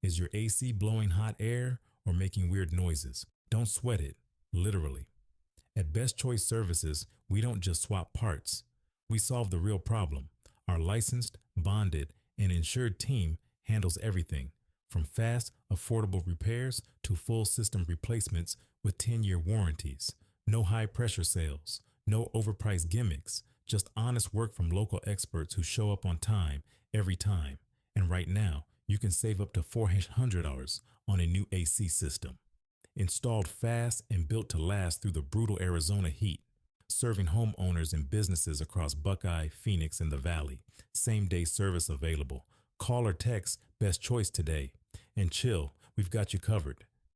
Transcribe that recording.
Is your AC blowing hot air or making weird noises? Don't sweat it, literally. At Best Choice Services, we don't just swap parts. We solve the real problem. Our licensed, bonded, and insured team handles everything, from fast, affordable repairs to full system replacements with 10-year warranties. No high-pressure sales, no overpriced gimmicks, just honest work from local experts who show up on time, every time. And right now, you can save up to $400 on a new AC system. Installed fast and built to last through the brutal Arizona heat, serving homeowners and businesses across Buckeye, Phoenix, and the Valley. Same-day service available. Call or text Best Choice today. And chill, we've got you covered.